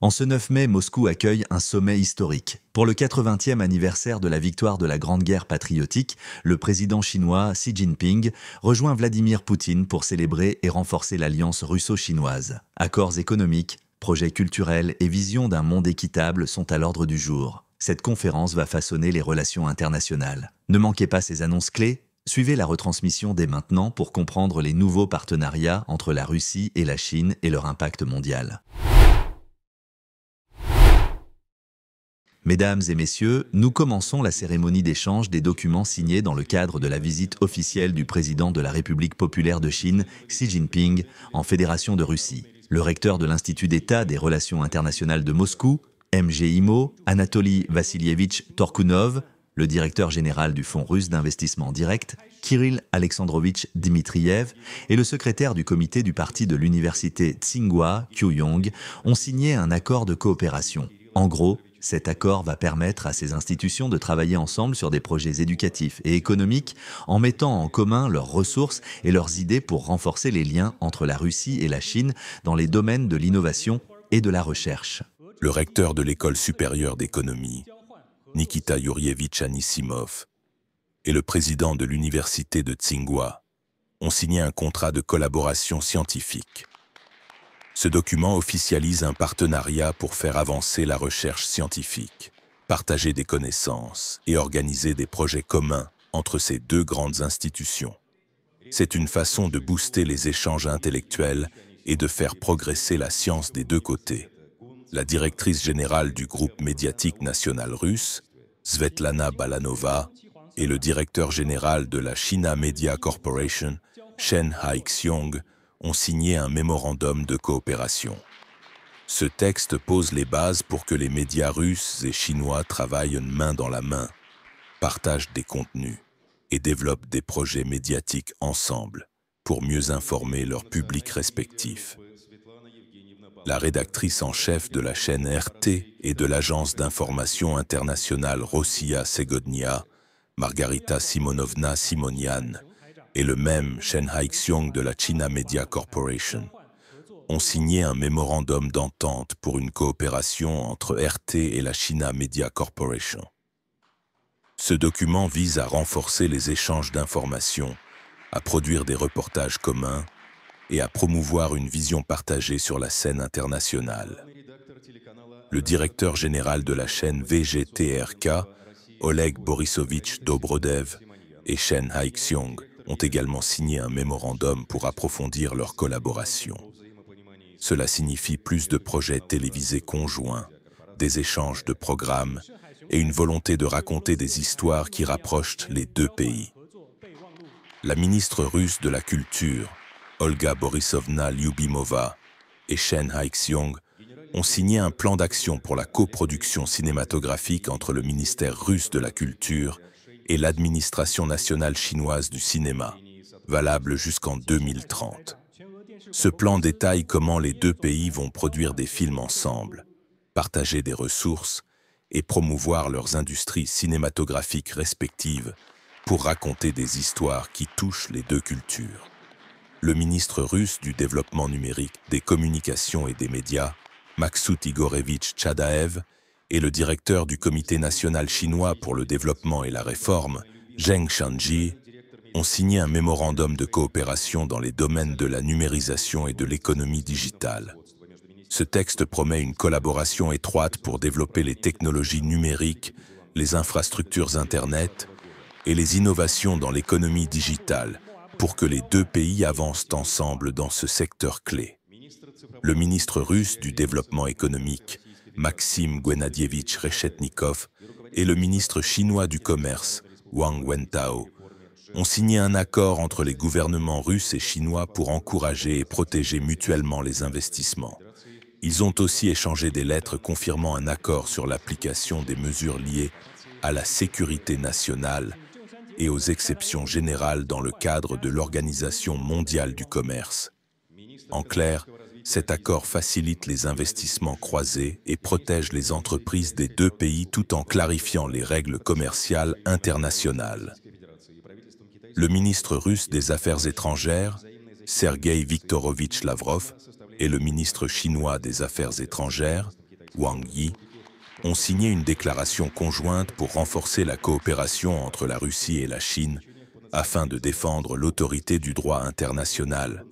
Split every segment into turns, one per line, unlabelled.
En ce 9 mai, Moscou accueille un sommet historique. Pour le 80e anniversaire de la victoire de la Grande Guerre patriotique, le président chinois Xi Jinping rejoint Vladimir Poutine pour célébrer et renforcer l'alliance russo-chinoise. Accords économiques, projets culturels et vision d'un monde équitable sont à l'ordre du jour. Cette conférence va façonner les relations internationales. Ne manquez pas ces annonces clés. Suivez la retransmission dès maintenant pour comprendre les nouveaux partenariats entre la Russie et la Chine et leur impact mondial. Mesdames et messieurs, nous commençons la cérémonie d'échange des documents signés dans le cadre de la visite officielle du président de la République populaire de Chine, Xi Jinping, en Fédération de Russie. Le recteur de l'Institut d'État des Relations internationales de Moscou, MGIMO, Anatoly Vassilievitch Torkunov, le directeur général du Fonds russe d'investissement direct, Kirill Alexandrovitch Dmitriev, et le secrétaire du comité du parti de l'université Tsinghua, Kyuyong, ont signé un accord de coopération. En gros, cet accord va permettre à ces institutions de travailler ensemble sur des projets éducatifs et économiques en mettant en commun leurs ressources et leurs idées pour renforcer les liens entre la Russie et la Chine dans les domaines de l'innovation et de la recherche.
Le recteur de l'École supérieure d'économie, Nikita Yurievitch Anisimov, et le président de l'université de Tsinghua ont signé un contrat de collaboration scientifique. Ce document officialise un partenariat pour faire avancer la recherche scientifique, partager des connaissances et organiser des projets communs entre ces deux grandes institutions. C'est une façon de booster les échanges intellectuels et de faire progresser la science des deux côtés. La directrice générale du groupe médiatique national russe, Svetlana Balanova, et le directeur général de la China Media Corporation, Shen Haixiong, ont signé un mémorandum de coopération. Ce texte pose les bases pour que les médias russes et chinois travaillent main dans la main, partagent des contenus et développent des projets médiatiques ensemble pour mieux informer leurs publics respectifs. La rédactrice en chef de la chaîne RT et de l'agence d'information internationale Rossiya Segodnia, Margarita Simonovna Simonian, et le même Shen Haixiong de la China Media Corporation ont signé un mémorandum d'entente pour une coopération entre RT et la China Media Corporation. Ce document vise à renforcer les échanges d'informations, à produire des reportages communs et à promouvoir une vision partagée sur la scène internationale. Le directeur général de la chaîne VGTRK, Oleg Borisovitch Dobrodev, et Shen Haixiong ont également signé un mémorandum pour approfondir leur collaboration. Cela signifie plus de projets télévisés conjoints, des échanges de programmes et une volonté de raconter des histoires qui rapprochent les deux pays. La ministre russe de la Culture, Olga Borisovna Lyubimova, et Shen Haixiong ont signé un plan d'action pour la coproduction cinématographique entre le ministère russe de la Culture et l'administration nationale chinoise du cinéma, valable jusqu'en 2030. Ce plan détaille comment les deux pays vont produire des films ensemble, partager des ressources et promouvoir leurs industries cinématographiques respectives pour raconter des histoires qui touchent les deux cultures. Le ministre russe du développement numérique, des communications et des médias, Maksut Igorevitch Chadaev, et le directeur du Comité national chinois pour le développement et la réforme, Zheng Shanji, ont signé un mémorandum de coopération dans les domaines de la numérisation et de l'économie digitale. Ce texte promet une collaboration étroite pour développer les technologies numériques, les infrastructures Internet et les innovations dans l'économie digitale pour que les deux pays avancent ensemble dans ce secteur clé. Le ministre russe du développement économique, Maxim Gennadievitch Reshetnikov, et le ministre chinois du commerce, Wang Wentao, ont signé un accord entre les gouvernements russes et chinois pour encourager et protéger mutuellement les investissements. Ils ont aussi échangé des lettres confirmant un accord sur l'application des mesures liées à la sécurité nationale et aux exceptions générales dans le cadre de l'Organisation mondiale du commerce. En clair, cet accord facilite les investissements croisés et protège les entreprises des deux pays tout en clarifiant les règles commerciales internationales. Le ministre russe des Affaires étrangères, Sergueï Viktorovitch Lavrov, et le ministre chinois des Affaires étrangères, Wang Yi, ont signé une déclaration conjointe pour renforcer la coopération entre la Russie et la Chine afin de défendre l'autorité du droit international.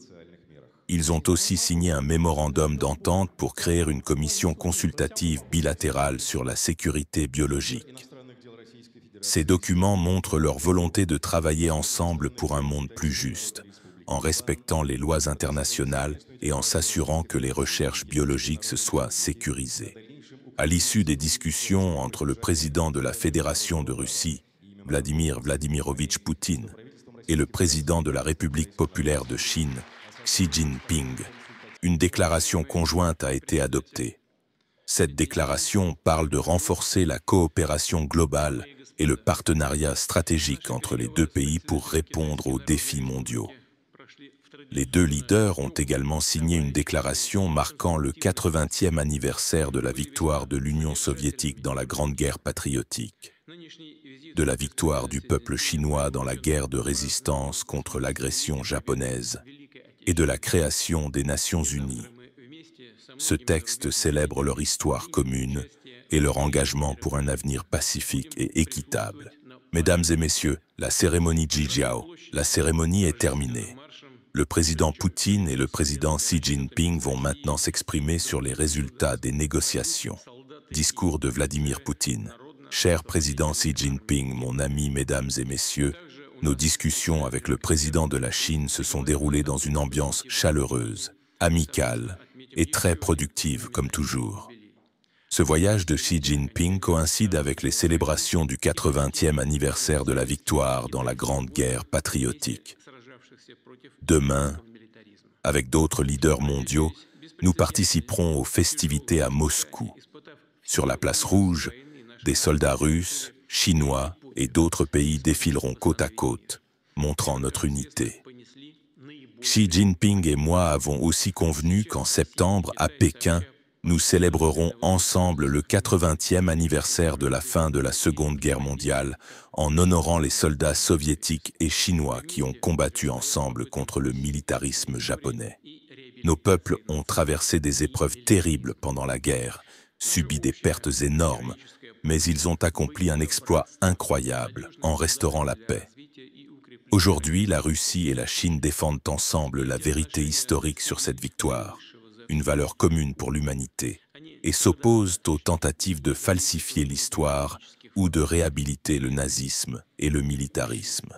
Ils ont aussi signé un mémorandum d'entente pour créer une commission consultative bilatérale sur la sécurité biologique. Ces documents montrent leur volonté de travailler ensemble pour un monde plus juste, en respectant les lois internationales et en s'assurant que les recherches biologiques se soient sécurisées. À l'issue des discussions entre le président de la Fédération de Russie, Vladimir Vladimirovitch Poutine, et le président de la République populaire de Chine, Xi Jinping, une déclaration conjointe a été adoptée. Cette déclaration parle de renforcer la coopération globale et le partenariat stratégique entre les deux pays pour répondre aux défis mondiaux. Les deux leaders ont également signé une déclaration marquant le 80e anniversaire de la victoire de l'Union soviétique dans la Grande Guerre patriotique, de la victoire du peuple chinois dans la guerre de résistance contre l'agression japonaise et de la création des Nations Unies. Ce texte célèbre leur histoire commune et leur engagement pour un avenir pacifique et équitable. Mesdames et messieurs, la cérémonie Jijiao, la cérémonie est terminée. Le président Poutine et le président Xi Jinping vont maintenant s'exprimer sur les résultats des négociations. Discours de Vladimir Poutine. Cher président Xi Jinping, mon ami, mesdames et messieurs, nos discussions avec le président de la Chine se sont déroulées dans une ambiance chaleureuse, amicale et très productive comme toujours. Ce voyage de Xi Jinping coïncide avec les célébrations du 80e anniversaire de la victoire dans la Grande Guerre patriotique. Demain, avec d'autres leaders mondiaux, nous participerons aux festivités à Moscou. Sur la place rouge, des soldats russes, chinois et d'autres pays défileront côte à côte, montrant notre unité. Xi Jinping et moi avons aussi convenu qu'en septembre, à Pékin, nous célébrerons ensemble le 80e anniversaire de la fin de la Seconde Guerre mondiale en honorant les soldats soviétiques et chinois qui ont combattu ensemble contre le militarisme japonais. Nos peuples ont traversé des épreuves terribles pendant la guerre, subi des pertes énormes, mais ils ont accompli un exploit incroyable en restaurant la paix. Aujourd'hui, la Russie et la Chine défendent ensemble la vérité historique sur cette victoire, une valeur commune pour l'humanité, et s'opposent aux tentatives de falsifier l'histoire ou de réhabiliter le nazisme et le militarisme.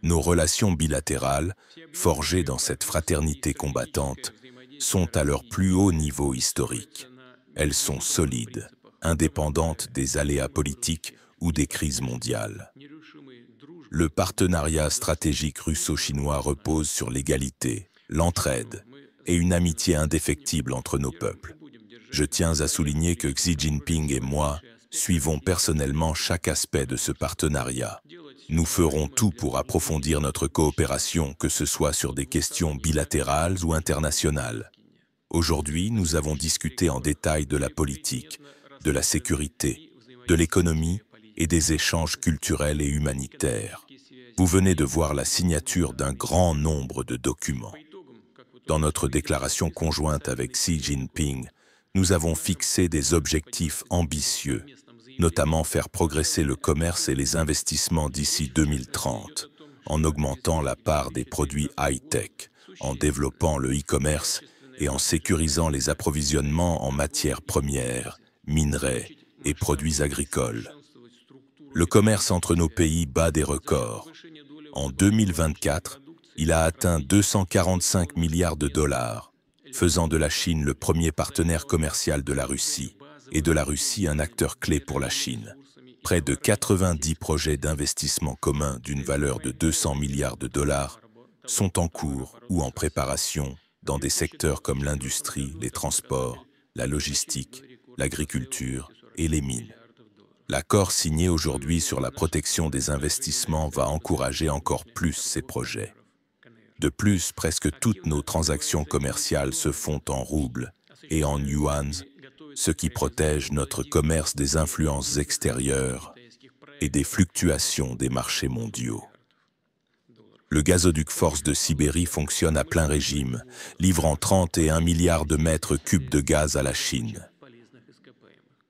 Nos relations bilatérales, forgées dans cette fraternité combattante, sont à leur plus haut niveau historique. Elles sont solides, indépendantes des aléas politiques ou des crises mondiales. Le partenariat stratégique russo-chinois repose sur l'égalité, l'entraide et une amitié indéfectible entre nos peuples. Je tiens à souligner que Xi Jinping et moi suivons personnellement chaque aspect de ce partenariat. Nous ferons tout pour approfondir notre coopération, que ce soit sur des questions bilatérales ou internationales. Aujourd'hui, nous avons discuté en détail de la politique, de la sécurité, de l'économie et des échanges culturels et humanitaires. Vous venez de voir la signature d'un grand nombre de documents. Dans notre déclaration conjointe avec Xi Jinping, nous avons fixé des objectifs ambitieux, notamment faire progresser le commerce et les investissements d'ici 2030, en augmentant la part des produits high-tech, en développant le e-commerce et en sécurisant les approvisionnements en matières premières, minerais et produits agricoles. Le commerce entre nos pays bat des records. En 2024, il a atteint 245 milliards de dollars, faisant de la Chine le premier partenaire commercial de la Russie, et de la Russie un acteur clé pour la Chine. Près de 90 projets d'investissement communs d'une valeur de 200 milliards de dollars sont en cours ou en préparation dans des secteurs comme l'industrie, les transports, la logistique, l'agriculture et les mines. L'accord signé aujourd'hui sur la protection des investissements va encourager encore plus ces projets. De plus, presque toutes nos transactions commerciales se font en roubles et en yuans, ce qui protège notre commerce des influences extérieures et des fluctuations des marchés mondiaux. Le gazoduc Force de Sibérie fonctionne à plein régime, livrant 31 milliards de mètres cubes de gaz à la Chine.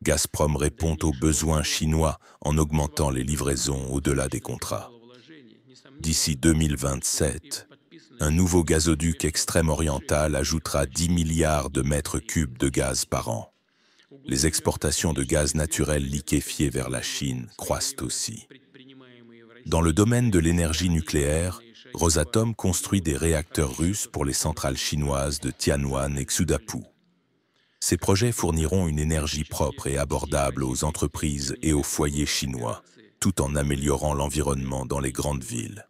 Gazprom répond aux besoins chinois en augmentant les livraisons au-delà des contrats. D'ici 2027, un nouveau gazoduc extrême-oriental ajoutera 10 milliards de mètres cubes de gaz par an. Les exportations de gaz naturel liquéfié vers la Chine croissent aussi. Dans le domaine de l'énergie nucléaire, Rosatom construit des réacteurs russes pour les centrales chinoises de Tianwan et Xudapu. Ces projets fourniront une énergie propre et abordable aux entreprises et aux foyers chinois, tout en améliorant l'environnement dans les grandes villes.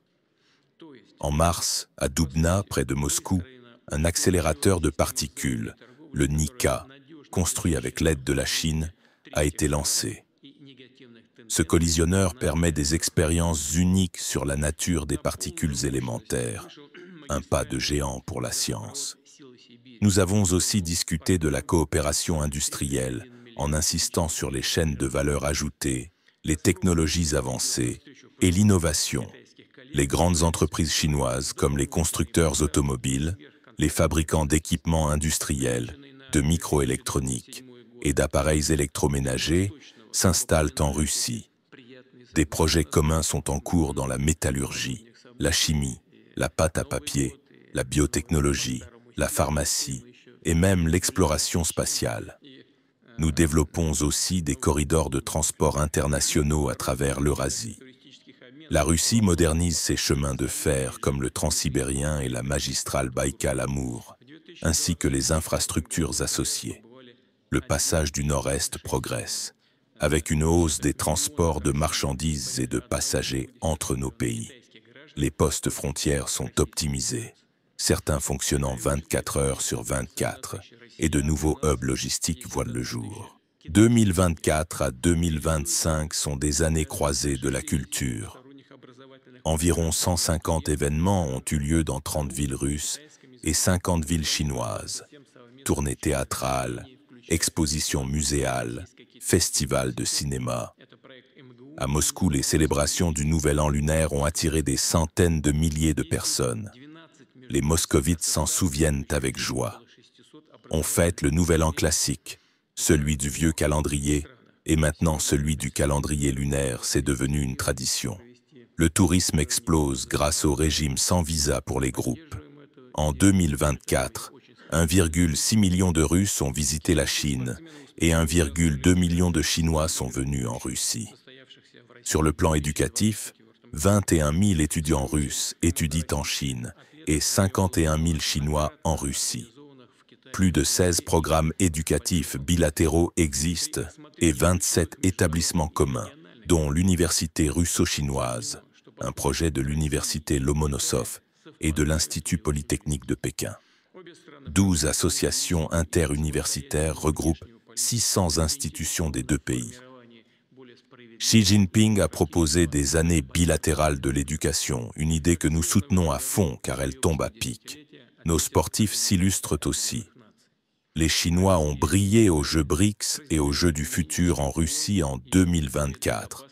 En mars, à Dubna, près de Moscou, un accélérateur de particules, le NICA, construit avec l'aide de la Chine, a été lancé. Ce collisionneur permet des expériences uniques sur la nature des particules élémentaires, un pas de géant pour la science. Nous avons aussi discuté de la coopération industrielle en insistant sur les chaînes de valeur ajoutée, les technologies avancées et l'innovation. Les grandes entreprises chinoises comme les constructeurs automobiles, les fabricants d'équipements industriels, de microélectronique et d'appareils électroménagers s'installent en Russie. Des projets communs sont en cours dans la métallurgie, la chimie, la pâte à papier, la biotechnologie, la pharmacie et même l'exploration spatiale. Nous développons aussi des corridors de transport internationaux à travers l'Eurasie. La Russie modernise ses chemins de fer comme le transsibérien et la magistrale Baïkal-Amour, ainsi que les infrastructures associées. Le passage du Nord-Est progresse, avec une hausse des transports de marchandises et de passagers entre nos pays. Les postes frontières sont optimisés, certains fonctionnant 24 heures sur 24, et de nouveaux hubs logistiques voient le jour. 2024 à 2025 sont des années croisées de la culture. Environ 150 événements ont eu lieu dans 30 villes russes et 50 villes chinoises. Tournées théâtrales, expositions muséales, festivals de cinéma. À Moscou, les célébrations du Nouvel An lunaire ont attiré des centaines de milliers de personnes. Les moscovites s'en souviennent avec joie. On fête le Nouvel An classique, celui du vieux calendrier, et maintenant celui du calendrier lunaire, c'est devenu une tradition. Le tourisme explose grâce au régime sans visa pour les groupes. En 2024, 1,6 million de Russes ont visité la Chine et 1,2 million de Chinois sont venus en Russie. Sur le plan éducatif, 21 000 étudiants russes étudient en Chine et 51 000 Chinois en Russie. Plus de 16 programmes éducatifs bilatéraux existent et 27 établissements communs, dont l'Université russo-chinoise, un projet de l'Université Lomonosov et de l'Institut Polytechnique de Pékin. 12 associations interuniversitaires regroupent 600 institutions des deux pays. Xi Jinping a proposé des années bilatérales de l'éducation, une idée que nous soutenons à fond car elle tombe à pic. Nos sportifs s'illustrent aussi. Les Chinois ont brillé aux Jeux BRICS et aux Jeux du futur en Russie en 2024.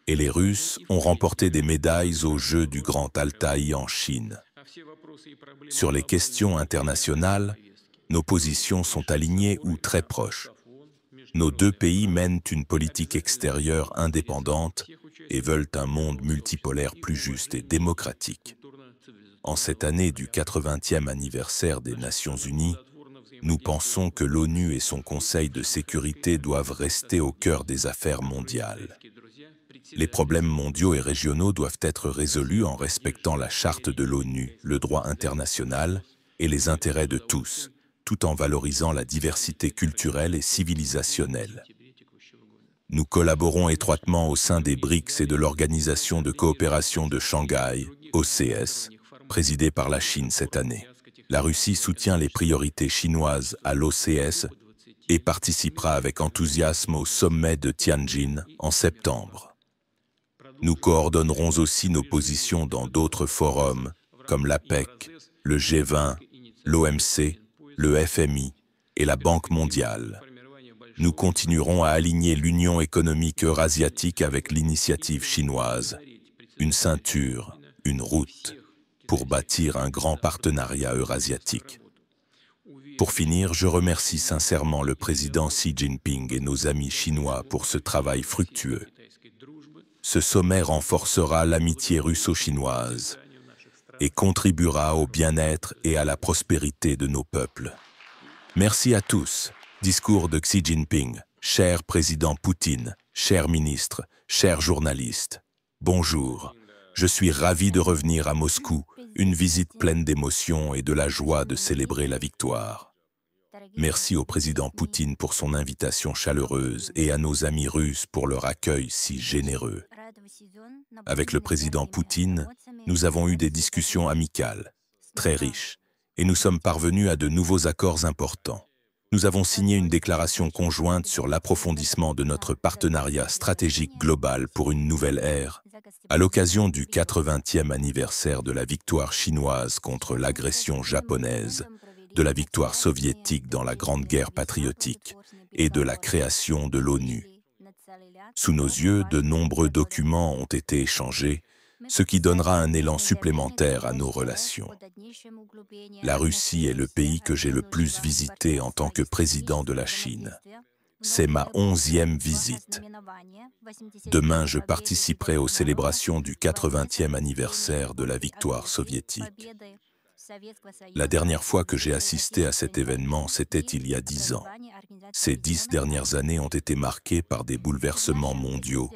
Et les Russes ont remporté des médailles aux Jeux du Grand Altaï en Chine. Sur les questions internationales, nos positions sont alignées ou très proches. Nos deux pays mènent une politique extérieure indépendante et veulent un monde multipolaire plus juste et démocratique. En cette année du 80e anniversaire des Nations Unies, nous pensons que l'ONU et son Conseil de sécurité doivent rester au cœur des affaires mondiales. Les problèmes mondiaux et régionaux doivent être résolus en respectant la charte de l'ONU, le droit international et les intérêts de tous, tout en valorisant la diversité culturelle et civilisationnelle. Nous collaborons étroitement au sein des BRICS et de l'Organisation de coopération de Shanghai, OCS, présidée par la Chine cette année. La Russie soutient les priorités chinoises à l'OCS et participera avec enthousiasme au sommet de Tianjin en septembre. Nous coordonnerons aussi nos positions dans d'autres forums comme l'APEC, le G20, l'OMC, le FMI et la Banque mondiale. Nous continuerons à aligner l'Union économique eurasiatique avec l'initiative chinoise, une ceinture, une route, pour bâtir un grand partenariat eurasiatique. Pour finir, je remercie sincèrement le président Xi Jinping et nos amis chinois pour ce travail fructueux. Ce sommet renforcera l'amitié russo-chinoise et contribuera au bien-être et à la prospérité de nos peuples. Merci à tous. Discours de Xi Jinping. Cher président Poutine, chers ministres, chers journalistes, bonjour. Je suis ravi de revenir à Moscou, une visite pleine d'émotions et de la joie de célébrer la victoire. Merci au président Poutine pour son invitation chaleureuse et à nos amis russes pour leur accueil si généreux. Avec le président Poutine, nous avons eu des discussions amicales, très riches, et nous sommes parvenus à de nouveaux accords importants. Nous avons signé une déclaration conjointe sur l'approfondissement de notre partenariat stratégique global pour une nouvelle ère, à l'occasion du 80e anniversaire de la victoire chinoise contre l'agression japonaise, de la victoire soviétique dans la Grande Guerre patriotique et de la création de l'ONU. Sous nos yeux, de nombreux documents ont été échangés, ce qui donnera un élan supplémentaire à nos relations. La Russie est le pays que j'ai le plus visité en tant que président de la Chine. C'est ma 11e visite. Demain, je participerai aux célébrations du 80e anniversaire de la victoire soviétique. La dernière fois que j'ai assisté à cet événement, c'était il y a 10 ans. Ces 10 dernières années ont été marquées par des bouleversements mondiaux,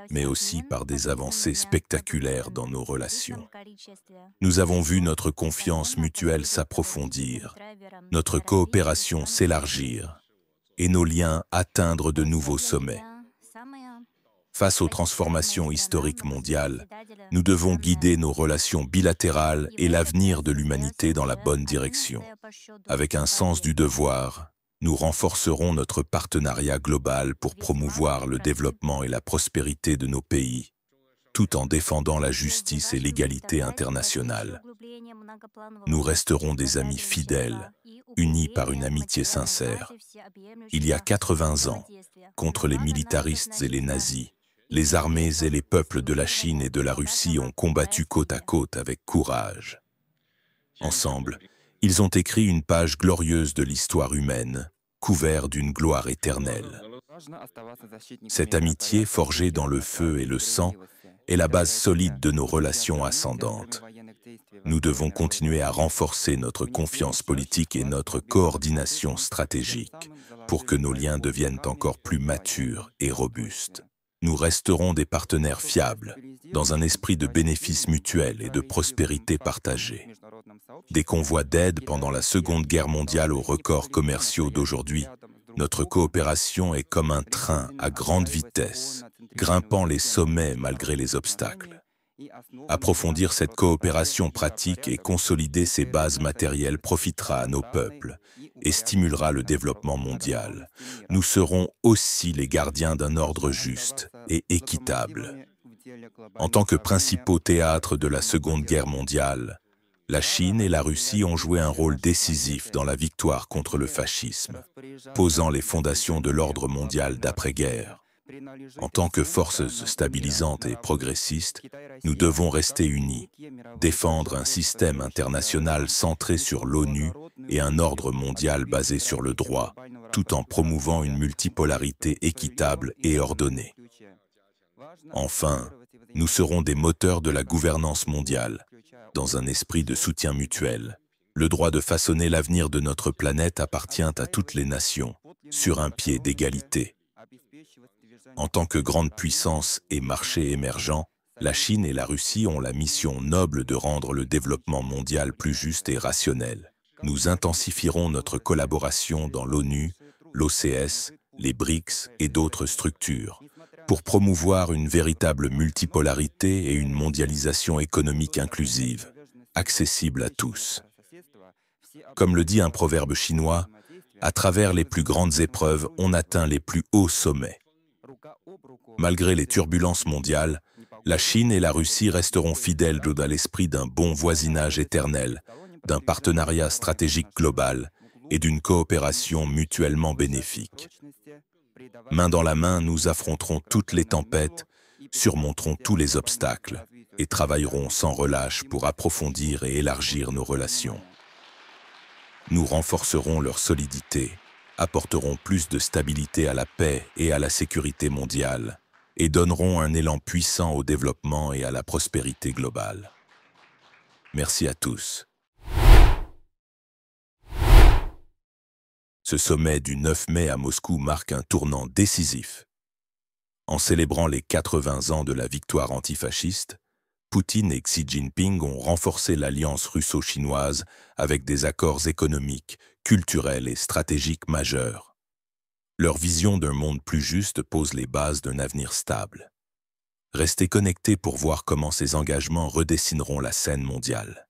mais aussi par des avancées spectaculaires dans nos relations. Nous avons vu notre confiance mutuelle s'approfondir, notre coopération s'élargir et nos liens atteindre de nouveaux sommets. Face aux transformations historiques mondiales, nous devons guider nos relations bilatérales et l'avenir de l'humanité dans la bonne direction. Avec un sens du devoir, nous renforcerons notre partenariat global pour promouvoir le développement et la prospérité de nos pays, tout en défendant la justice et l'égalité internationale. Nous resterons des amis fidèles, unis par une amitié sincère. Il y a 80 ans, contre les militaristes et les nazis, les armées et les peuples de la Chine et de la Russie ont combattu côte à côte avec courage. Ensemble, ils ont écrit une page glorieuse de l'histoire humaine, couverte d'une gloire éternelle. Cette amitié, forgée dans le feu et le sang, est la base solide de nos relations ascendantes. Nous devons continuer à renforcer notre confiance politique et notre coordination stratégique pour que nos liens deviennent encore plus matures et robustes. Nous resterons des partenaires fiables, dans un esprit de bénéfice mutuel et de prospérité partagée. Des convois d'aide pendant la Seconde Guerre mondiale aux records commerciaux d'aujourd'hui, notre coopération est comme un train à grande vitesse, grimpant les sommets malgré les obstacles. Approfondir cette coopération pratique et consolider ses bases matérielles profitera à nos peuples et stimulera le développement mondial. Nous serons aussi les gardiens d'un ordre juste et équitable. En tant que principaux théâtres de la Seconde Guerre mondiale, la Chine et la Russie ont joué un rôle décisif dans la victoire contre le fascisme, posant les fondations de l'ordre mondial d'après-guerre. En tant que forces stabilisantes et progressistes, nous devons rester unis, défendre un système international centré sur l'ONU et un ordre mondial basé sur le droit, tout en promouvant une multipolarité équitable et ordonnée. Enfin, nous serons des moteurs de la gouvernance mondiale, dans un esprit de soutien mutuel. Le droit de façonner l'avenir de notre planète appartient à toutes les nations, sur un pied d'égalité. En tant que grande puissance et marché émergent, la Chine et la Russie ont la mission noble de rendre le développement mondial plus juste et rationnel. Nous intensifierons notre collaboration dans l'ONU, l'OCS, les BRICS et d'autres structures, pour promouvoir une véritable multipolarité et une mondialisation économique inclusive, accessible à tous. Comme le dit un proverbe chinois, à travers les plus grandes épreuves, on atteint les plus hauts sommets. Malgré les turbulences mondiales, la Chine et la Russie resteront fidèles à l'esprit d'un bon voisinage éternel, d'un partenariat stratégique global et d'une coopération mutuellement bénéfique. Main dans la main, nous affronterons toutes les tempêtes, surmonterons tous les obstacles et travaillerons sans relâche pour approfondir et élargir nos relations. Nous renforcerons leur solidité, apporterons plus de stabilité à la paix et à la sécurité mondiale, et donneront un élan puissant au développement et à la prospérité globale. Merci à tous. Ce sommet du 9 mai à Moscou marque un tournant décisif. En célébrant les 80 ans de la victoire antifasciste, Poutine et Xi Jinping ont renforcé l'alliance russo-chinoise avec des accords économiques, culturels et stratégiques majeurs. Leur vision d'un monde plus juste pose les bases d'un avenir stable. Restez connectés pour voir comment ces engagements redessineront la scène mondiale.